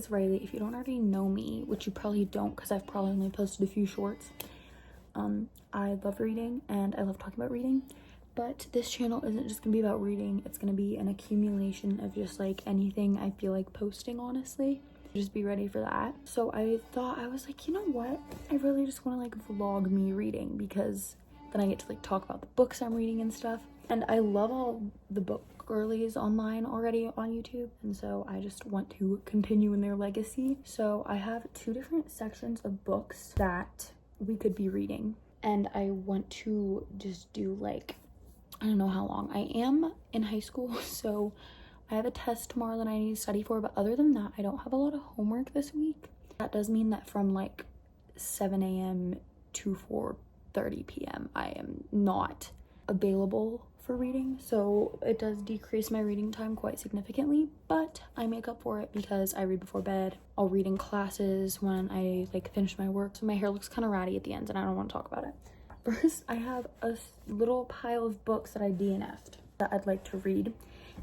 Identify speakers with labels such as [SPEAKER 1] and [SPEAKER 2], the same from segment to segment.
[SPEAKER 1] it's Riley. If you don't already know me, which you probably don't because I've probably only posted a few shorts, I love reading and I love talking about reading. But this channel isn't just gonna be about reading. It's gonna be an accumulation of just like anything I feel like posting, honestly. Just be ready for that. So I thought, I was like, you know what? I really just want to like vlog me reading, because then I get to like talk about the books I'm reading and stuff. And I love all the book girlies online already on YouTube, and so I just want to continue in their legacy. So I have 2 different sections of books that we could be reading, and I want to just do like, I don't know how long. I am in high school, so I have a test tomorrow that I need to study for, but other than that, I don't have a lot of homework this week. That does mean that from like 7 a.m. to 4:30 p.m. I am not available for reading, so it does decrease my reading time quite significantly, but I make up for it because I read before bed. I'll read in classes when I like finish my work, so my hair looks kind of ratty at the end and I don't want to talk about it. First, I have a little pile of books that I DNF'd that I'd like to read.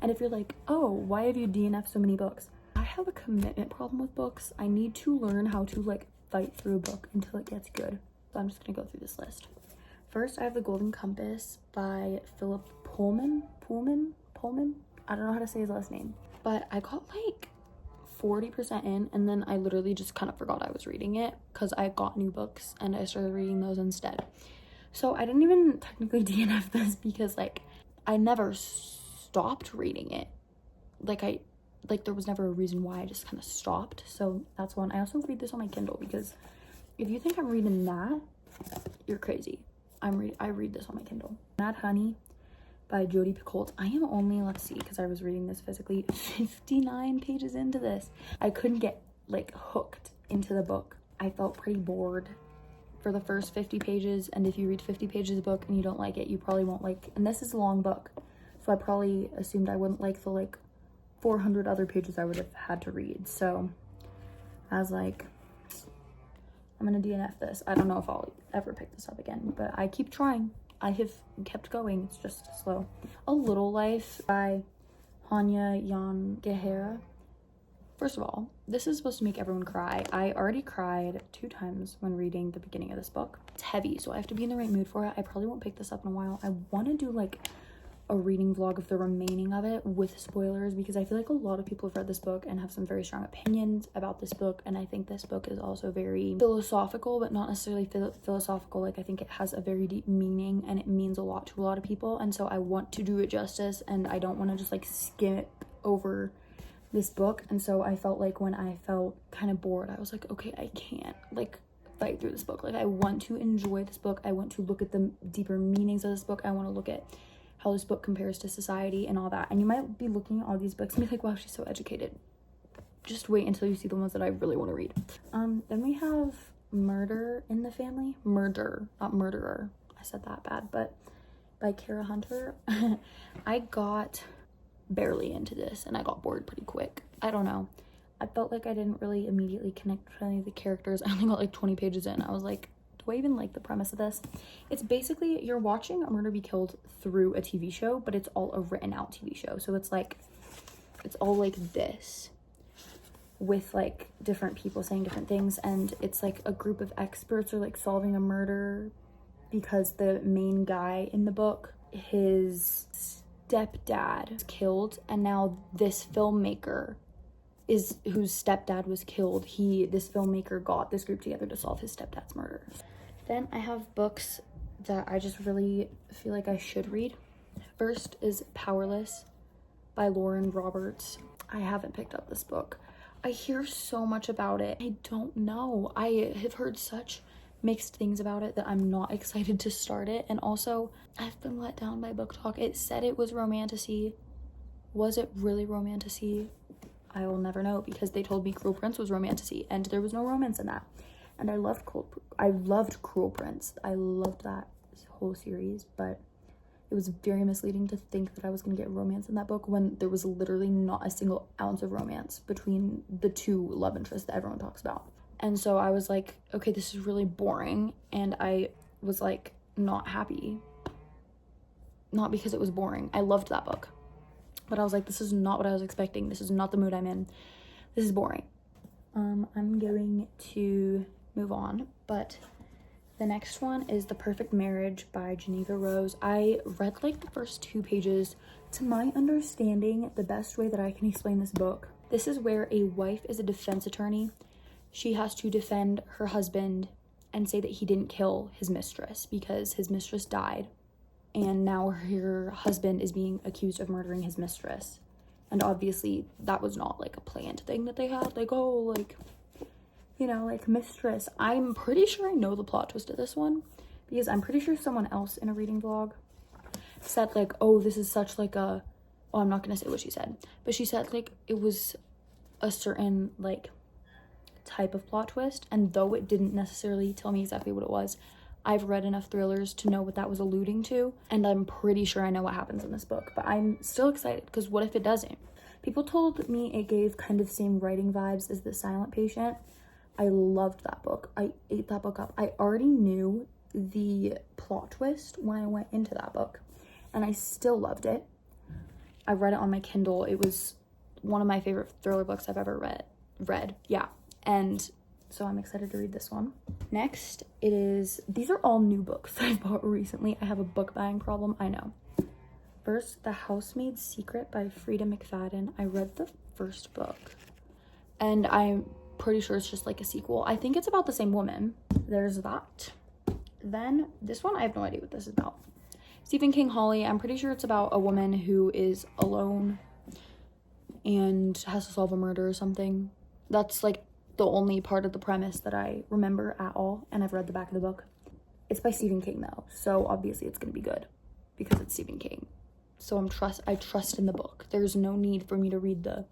[SPEAKER 1] And if you're like, oh, why have you DNF'd so many books? I have a commitment problem with books. I need to learn how to like fight through a book until it gets good. So I'm just gonna go through this list. First, I have The Golden Compass by Philip Pullman. I don't know how to say his last name, but I got like 40% in, and then I literally just kind of forgot I was reading it because I got new books and I started reading those instead. So I didn't even technically DNF this because like I never stopped reading it. Like there was never a reason why. I just kind of stopped. So that's one. I also read this on my Kindle, because if you think I'm reading that, you're crazy. I read this on my Kindle. Mad Honey by Jodi Picoult. I am only, let's see, because I was reading this physically, 59 pages into this. I couldn't get like hooked into the book. I felt pretty bored for the first 50 pages, and if you read 50 pages of a book and you don't like it, you probably won't like, and this is a long book, so I probably assumed I wouldn't like the like 400 other pages I would have had to read. So I was like, I'm gonna DNF this. I don't know if I'll ever pick this up again, but I keep trying. I have kept going. It's just slow. A Little Life by Hanya Yan-Gehara. First of all, this is supposed to make everyone cry. I already cried 2 times when reading the beginning of this book. It's heavy, so I have to be in the right mood for it. I probably won't pick this up in a while. I want to do like a reading vlog of the remaining of it with spoilers, because I feel like a lot of people have read this book and have some very strong opinions about this book, and I think this book is also very philosophical, but not necessarily philosophical. Like, I think it has a very deep meaning and it means a lot to a lot of people, and so I want to do it justice, and I don't want to just like skip over this book. And so I felt like when I felt kind of bored, I was like, okay, I can't like fight through this book. Like, I want to enjoy this book. I want to look at the deeper meanings of this book. I want to look at how this book compares to society and all that. And you might be looking at all these books and be like, wow, she's so educated. Just wait until you see the ones that I really want to read. Then we have Murder in the Family. Murder, not murderer. I said that bad, but by Kara Hunter. I got barely into this and I got bored pretty quick. I don't know. I felt like I didn't really immediately connect with any of the characters. I only got like 20 pages in. I was like, do I even like the premise of this? It's basically you're watching a murder be killed through a TV show, but it's all a written out TV show. So it's like, it's all like this with like different people saying different things, and it's like a group of experts are like solving a murder because the main guy in the book, his stepdad was killed, and now this filmmaker is whose stepdad was killed. This filmmaker got this group together to solve his stepdad's murder. Then I have books that I just really feel like I should read. First is Powerless by Lauren Roberts. I haven't picked up this book. I hear so much about it. I don't know. I have heard such mixed things about it that I'm not excited to start it. And also, I've been let down by Book Talk. It said it was romantasy. Was it really romantasy? I will never know, because they told me Cruel Prince was romantasy and there was no romance in that. And I loved Cruel Prince. I loved that whole series, but it was very misleading to think that I was going to get romance in that book when there was literally not a single ounce of romance between the 2 love interests that everyone talks about. And so I was like, okay, this is really boring, and I was like not happy. Not because it was boring. I loved that book. But I was like, this is not what I was expecting. This is not the mood I'm in. This is boring. I'm going to move on, but the next one is The Perfect Marriage by Geneva Rose. I read like the first 2 pages. To my understanding, the best way that I can explain this book, this is where a wife is a defense attorney. She has to defend her husband and say that he didn't kill his mistress because his mistress died. And now her husband is being accused of murdering his mistress. And obviously that was not like a planned thing that they had. Like, oh, like, you know, like mistress. I'm pretty sure I know the plot twist of this one because I'm pretty sure someone else in a reading vlog said like, oh, this is such like a, oh, I'm not gonna say what she said, but she said like it was a certain like type of plot twist, and though it didn't necessarily tell me exactly what it was, I've read enough thrillers to know what that was alluding to, and I'm pretty sure I know what happens in this book, but I'm still excited because what if it doesn't? People told me it gave kind of same writing vibes as The Silent Patient. I loved that book. I ate that book up. I already knew the plot twist when I went into that book, and I still loved it. I read it on my Kindle. It was one of my favorite thriller books I've ever read. Yeah. And so I'm excited to read this one. Next, these are all new books that I bought recently. I have a book buying problem, I know. First, The Housemaid's Secret by Frida McFadden. I read the first book, and I'm pretty sure it's just like a sequel. I think it's about the same woman. There's that. Then, this one, I have no idea what this is about. Stephen King Holly. I'm pretty sure it's about a woman who is alone and has to solve a murder or something. That's like the only part of the premise that I remember at all, and I've read the back of the book. It's by Stephen King though, so obviously it's gonna be good because it's Stephen King. So I trust in the book. There's no need for me to read the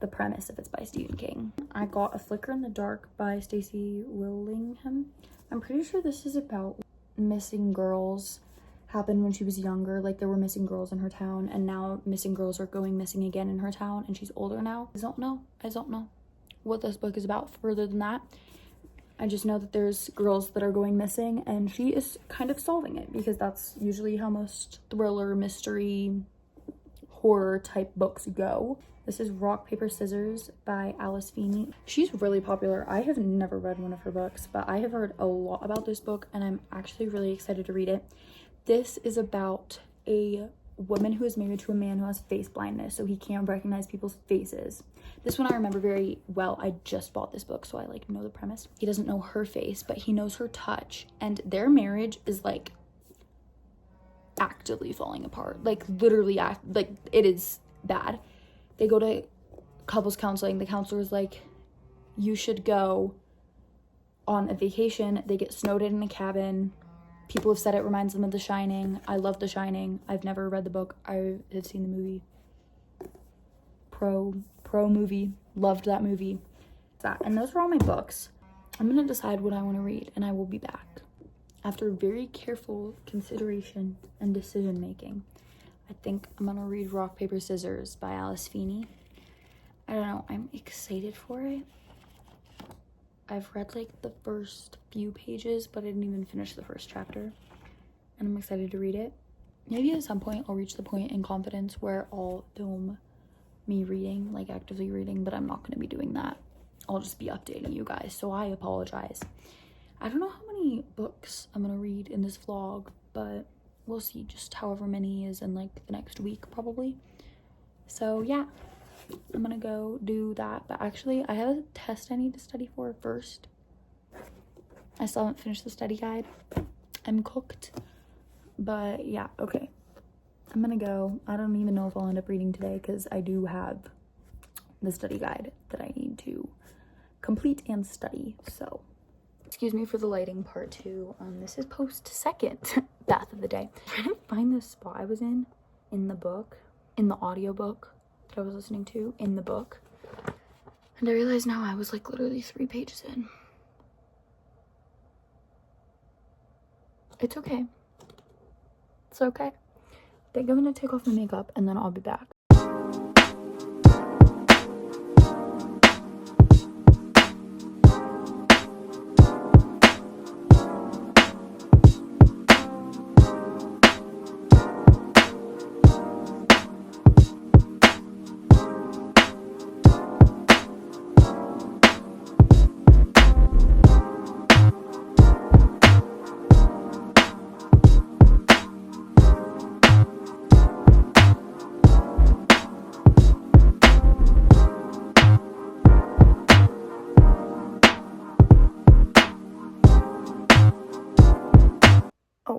[SPEAKER 1] premise if it's by Stephen King. I got A Flicker in the Dark by Stacey Willingham. I'm pretty sure this is about missing girls. Happened when she was younger, like there were missing girls in her town, and now missing girls are going missing again in her town, and she's older now. I don't know what this book is about further than that. I just know that there's girls that are going missing, and she is kind of solving it because that's usually how most thriller, mystery, horror type books go. This is Rock, Paper, Scissors by Alice Feeney. She's really popular. I have never read one of her books, but I have heard a lot about this book, and I'm actually really excited to read it. This is about a woman who is married to a man who has face blindness, so he can't recognize people's faces. This one I remember very well. I just bought this book, so I like know the premise. He doesn't know her face, but he knows her touch, and their marriage is like actively falling apart. Like literally like it is bad. They go to couples counseling. The counselor is like, you should go on a vacation. They get snowed in a cabin. People have said it reminds them of The Shining. I love The Shining. I've never read the book. I have seen the movie. Pro movie. Loved that movie. And those are all my books. I'm gonna decide what I want to read, and I will be back. After very careful consideration and decision making, I think I'm gonna read Rock, Paper, Scissors by Alice Feeney. I don't know. I'm excited for it. I've read like the first few pages, but I didn't even finish the first chapter, and I'm excited to read it. Maybe at some point I'll reach the point in confidence where I'll film me reading, like actively reading, but I'm not going to be doing that. I'll just be updating you guys, so I apologize. I don't know how many books I'm going to read in this vlog, but we'll see, just however many is in like the next week probably. So yeah. I'm gonna go do that, but actually I have a test I need to study for first. I still haven't finished the study guide. I'm cooked, but yeah, okay. I'm gonna go. I don't even know if I'll end up reading today because I do have the study guide that I need to complete and study, so. Excuse me for the lighting part 2. This is post second bath of the day. I'm trying to find the spot I was in the book, in the audiobook that I was listening to in the book, and I realize now I was like literally 3 pages in. It's okay. It's okay. I think I'm gonna take off my makeup and then I'll be back.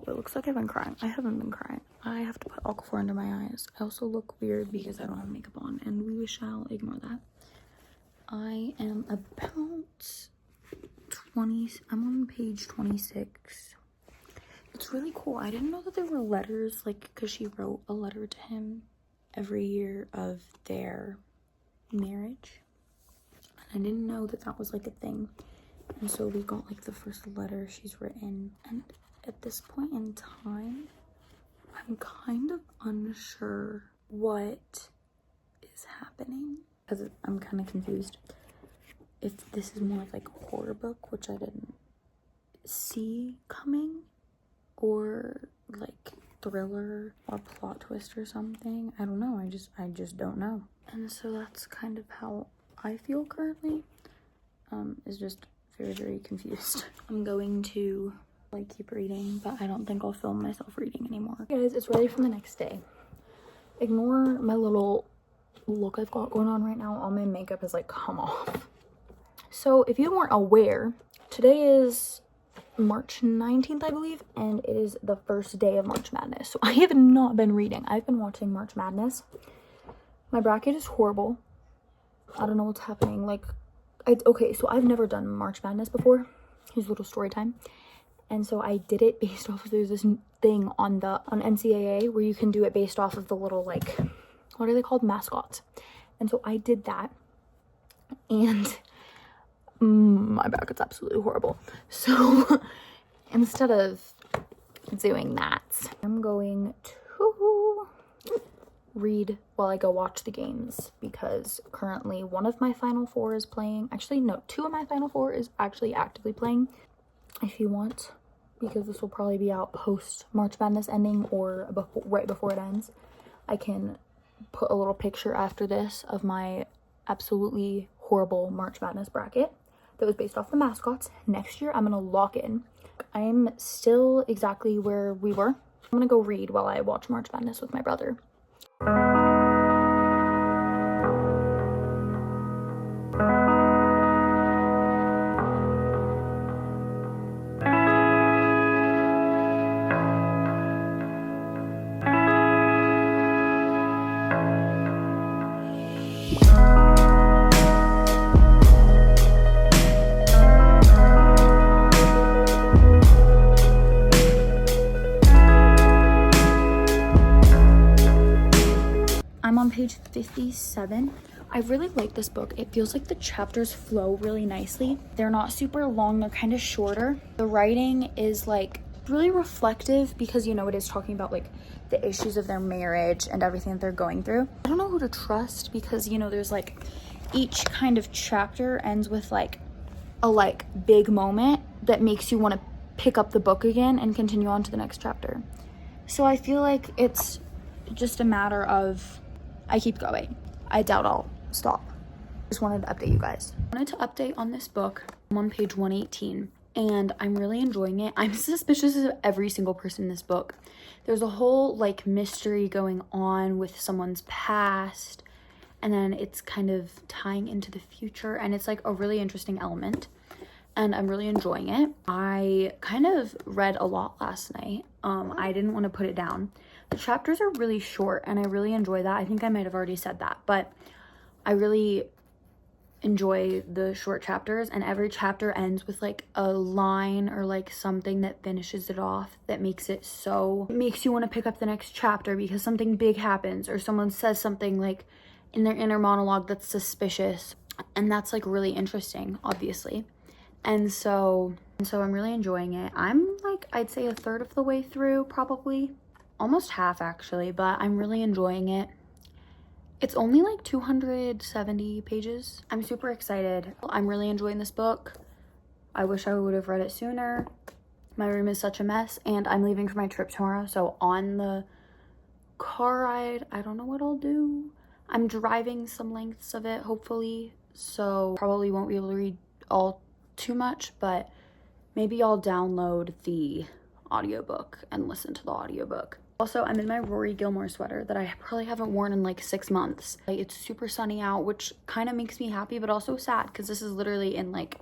[SPEAKER 1] Oh, it looks like I've been crying. I haven't been crying. I have to put Aquaphor under my eyes. I also look weird because I don't have makeup on, and we shall ignore that. I am about 20, I'm on page 26. It's really cool. I didn't know that there were letters, like, because she wrote a letter to him every year of their marriage. And I didn't know that that was like a thing. And so we got like the first letter she's written. And at this point in time, I'm kind of unsure what is happening. Because I'm kind of confused. If this is more of like a horror book, which I didn't see coming, or like thriller or plot twist or something. I don't know. I just don't know. And so that's kind of how I feel currently. Is just very, very confused. I'm going to like keep reading, but I don't think I'll film myself reading anymore. Guys, it's ready for the next day. Ignore my little look I've got going on right now. All my makeup has like come off. So if you weren't aware, today is March 19th, I believe, and it is the first day of March Madness. So I have not been reading. I've been watching March Madness. My bracket is horrible. I don't know what's happening. Like, okay, so I've never done March Madness before. Here's a little story time. And so I did it based off of, there's this thing on NCAA where you can do it based off of the little, like, what are they called? Mascots. And so I did that. And my bracket's absolutely horrible. So instead of doing that, I'm going to read while I go watch the games, because currently one of my Final Four is playing. Actually, no, two of my Final Four is actually actively playing. If you want, because this will probably be out post March Madness ending or right before it ends, I can put a little picture after this of my absolutely horrible March Madness bracket that was based off the mascots. Next year, I'm going to lock in. I'm still exactly where we were. I'm going to go read while I watch March Madness with my brother. I'm on page 57. I really like this book. It feels like the chapters flow really nicely. They're not super long, they're kind of shorter. The writing is like really reflective because, you know, it is talking about like the issues of their marriage and everything that they're going through. I don't know who to trust because, you know, there's like each kind of chapter ends with like a big moment that makes you want to pick up the book again and continue on to the next chapter. So I feel like it's just a matter of I keep going. I doubt I'll stop. Just wanted to update you guys. I wanted to update on this book. I'm on page 118 and I'm really enjoying it. I'm suspicious of every single person in this book. There's a whole like mystery going on with someone's past, and then it's kind of tying into the future, and it's like a really interesting element, and I'm really enjoying it. I kind of read a lot last night. I didn't want to put it down. The chapters are really short and I really enjoy that. I think I might have already said that, but I really enjoy the short chapters, and every chapter ends with like a line or like something that finishes it off that makes you want to pick up the next chapter because something big happens or someone says something like in their inner monologue that's suspicious, and that's like really interesting, obviously. And so I'm really enjoying it. I'm like, I'd say a third of the way through, probably. Almost half actually, but I'm really enjoying it. It's only like 270 pages. I'm super excited. I'm really enjoying this book. I wish I would have read it sooner. My room is such a mess and I'm leaving for my trip tomorrow. So on the car ride, I don't know what I'll do. I'm driving some lengths of it, hopefully. So probably won't be able to read all too much, but maybe I'll download the audiobook and listen to the audiobook. Also, I'm in my Rory Gilmore sweater that I probably haven't worn in like 6 months. Like, it's super sunny out, which kind of makes me happy, but also sad because this is literally in like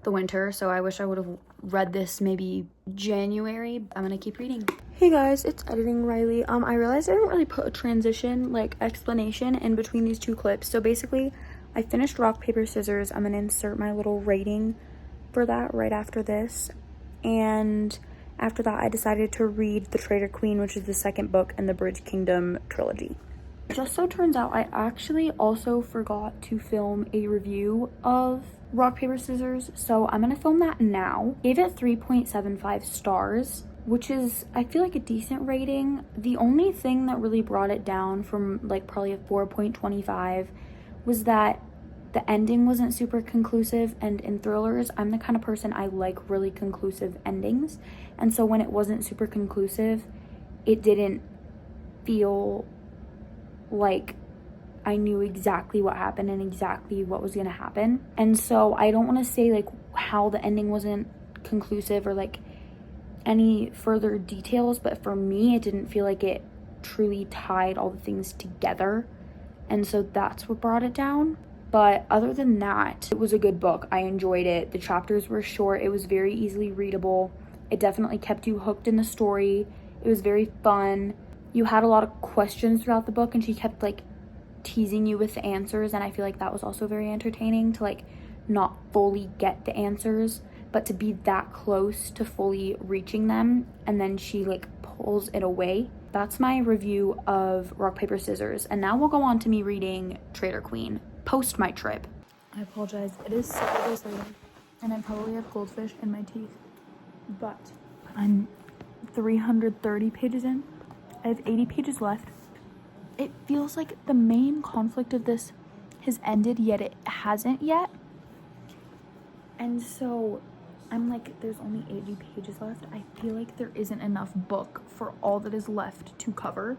[SPEAKER 1] the winter. So I wish I would have read this maybe January. I'm gonna keep reading. Hey guys, it's editing Riley. I realized I didn't really put a transition, like, explanation in between these two clips. So basically, I finished Rock, Paper, Scissors. I'm gonna insert my little rating for that right after this. And after that, I decided to read The Traitor Queen, which is the second book in the Bridge Kingdom trilogy. Just so turns out, I actually also forgot to film a review of Rock, Paper, Scissors, so I'm gonna film that now. Gave it 3.75 stars, which is, I feel like, a decent rating. The only thing that really brought it down from like probably a 4.25 was that the ending wasn't super conclusive, and in thrillers, I'm the kind of person, I like really conclusive endings, and so when it wasn't super conclusive, it didn't feel like I knew exactly what happened and exactly what was gonna happen. And so I don't want to say like how the ending wasn't conclusive or like any further details, but for me it didn't feel like it truly tied all the things together, and so that's what brought it down. But other than that, it was a good book. I enjoyed it. The chapters were short. It was very easily readable. It definitely kept you hooked in the story. It was very fun. You had a lot of questions throughout the book, and she kept like teasing you with the answers, and I feel like that was also very entertaining to like not fully get the answers, but to be that close to fully reaching them, and then she like pulls it away. That's my review of Rock, Paper, Scissors, and now we'll go on to me reading Traitor Queen post my trip. I apologize, it is several days later, and I probably have goldfish in my teeth, but I'm 330 pages in. I have 80 pages left. It feels like the main conflict of this has ended, yet it hasn't yet. And so I'm like, there's only 80 pages left. I feel like there isn't enough book for all that is left to cover,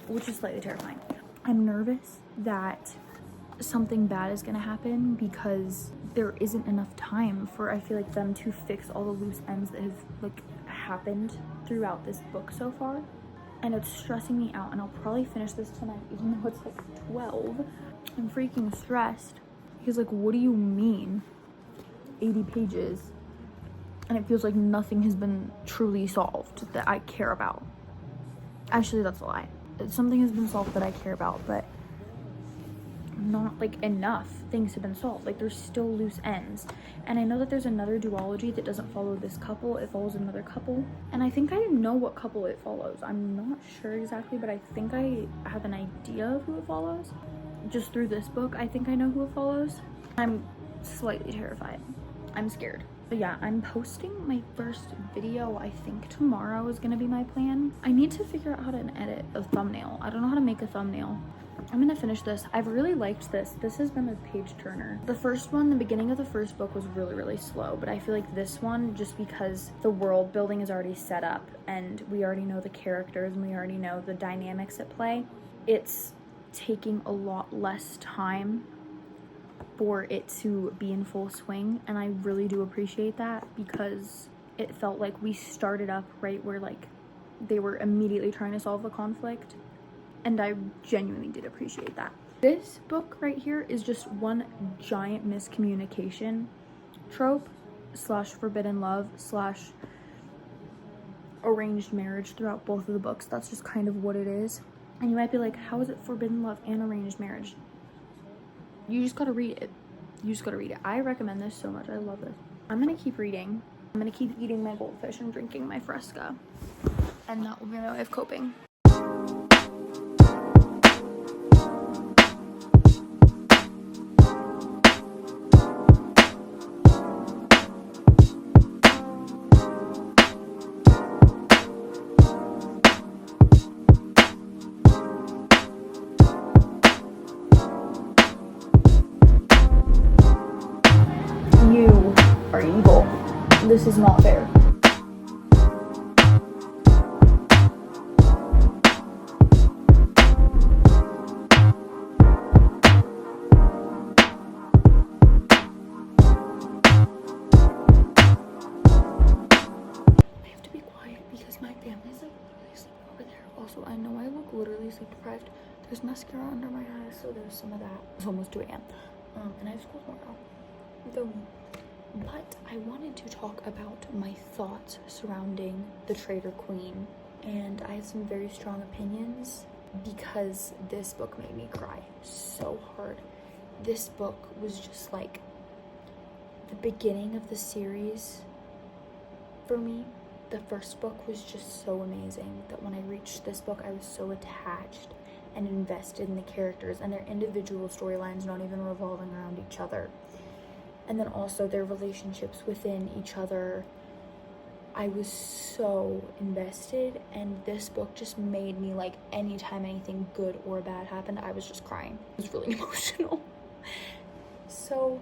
[SPEAKER 1] which is slightly terrifying. I'm nervous that something bad is gonna happen because there isn't enough time for, I feel like, them to fix all the loose ends that have like happened throughout this book so far. And it's stressing me out, and I'll probably finish this tonight even though it's like 12. I'm freaking stressed. He's like, what do you mean 80 pages and it feels like nothing has been truly solved that I care about? Actually, that's a lie. Something has been solved that I care about, but not like enough things have been solved. Like, there's still loose ends, and I know that there's another duology that doesn't follow this couple. It follows another couple, and I think I know what couple it follows. I'm not sure exactly, but I think I have an idea of who it follows just through this book. I think I know who it follows. I'm slightly terrified. I'm scared. But yeah, I'm posting my first video, I think tomorrow is gonna be my plan. I need to figure out how to edit a thumbnail. I don't know how to make a thumbnail. I'm gonna finish this. I've really liked this. This has been a page turner. The first one, the beginning of the first book was really slow, but I feel like this one, just because the world building is already set up and we already know the characters and we already know the dynamics at play, it's taking a lot less time for it to be in full swing, and I really do appreciate that, because it felt like we started up right where like they were immediately trying to solve the conflict, and I genuinely did appreciate that. This book right here is just one giant miscommunication trope slash forbidden love slash arranged marriage throughout both of the books. That's just kind of what it is. And you might be like, how is it forbidden love and arranged marriage? You just gotta read it. You just gotta read it. I recommend this so much. I love this. I'm gonna keep reading. I'm gonna keep eating my goldfish and drinking my Fresca, and that will be my way of coping. You are evil. This is not fair. I have to be quiet because my family's like literally sleeping over there. Also, I know I look literally sleep deprived. There's mascara under my eyes, so there's some of that. It's almost 2 a.m. And I have school tomorrow. But I wanted to talk about my thoughts surrounding The Traitor Queen. And I have some very strong opinions because this book made me cry so hard. This book was just like the beginning of the series for me. The first book was just so amazing that when I reached this book, I was so attached and invested in the characters and their individual storylines, not even revolving around each other. And then also their relationships within each other. I was so invested, and this book just made me, like, anytime anything good or bad happened, I was just crying. It was really emotional. So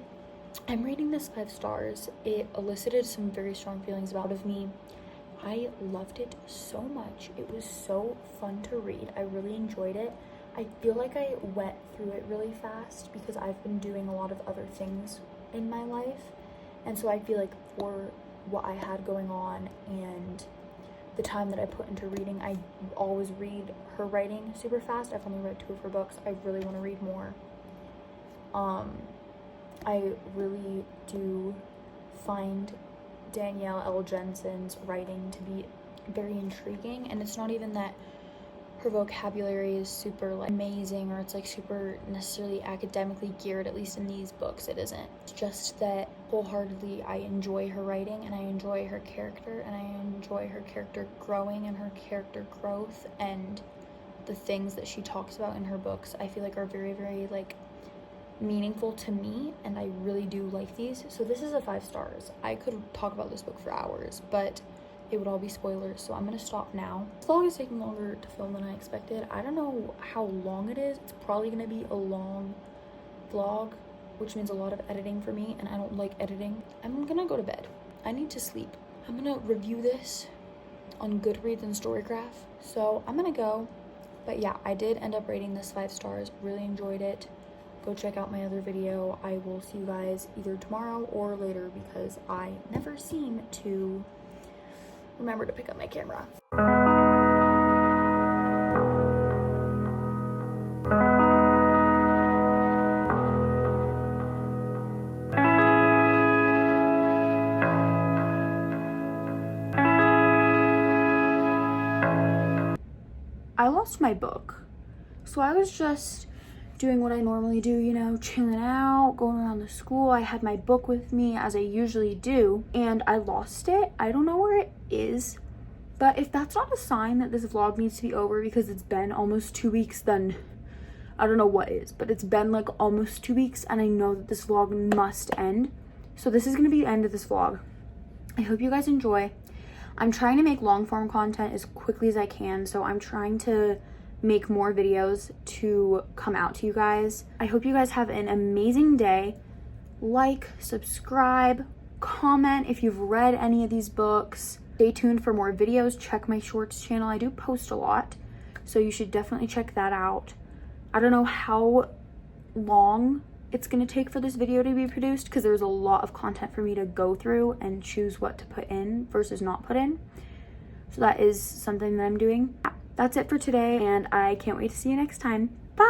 [SPEAKER 1] I'm rating this 5 stars. It elicited some very strong feelings out of me. I loved it so much. It was so fun to read. I really enjoyed it. I feel like I went through it really fast because I've been doing a lot of other things in my life. And so I feel like for what I had going on and the time that I put into reading, I always read her writing super fast. I've only read 2 of her books. I really want to read more. I really do find Danielle L. Jensen's writing to be very intriguing, and it's not even that her vocabulary is super like amazing or it's like super necessarily academically geared, at least in these books it isn't. It's just that wholeheartedly I enjoy her writing and I enjoy her character and I enjoy her character growing and her character growth, and the things that she talks about in her books I feel like are very, very like meaningful to me, and I really do like these. So this is a 5 stars. I could talk about this book for hours, but it would all be spoilers, so I'm gonna stop now. This vlog is taking longer to film than I expected. I don't know how long it is. It's probably gonna be a long vlog, which means a lot of editing for me, and I don't like editing. I'm gonna go to bed. I need to sleep. I'm gonna review this on Goodreads and Storycraft, so I'm gonna go. But yeah, I did end up rating this 5 stars. Really enjoyed it. Go check out my other video. I will see you guys either tomorrow or later because I never seem to remember to pick up my camera. I lost my book. So I was just doing what I normally do, you know, chilling out, going around the school. I had my book with me as I usually do, and I lost it. I don't know where it is, but if that's not a sign that this vlog needs to be over because it's been almost 2 weeks, then I don't know what is, but it's been like almost 2 weeks and I know that this vlog must end. So this is gonna be the end of this vlog. I hope you guys enjoy. I'm trying to make long form content as quickly as I can, so I'm trying to make more videos to come out to you guys. I hope you guys have an amazing day. Like, subscribe, comment if you've read any of these books. Stay tuned for more videos. Check my shorts channel. I do post a lot, so you should definitely check that out. I don't know how long it's gonna take for this video to be produced because there's a lot of content for me to go through and choose what to put in versus not put in. So that is something that I'm doing. That's it for today, and I can't wait to see you next time. Bye!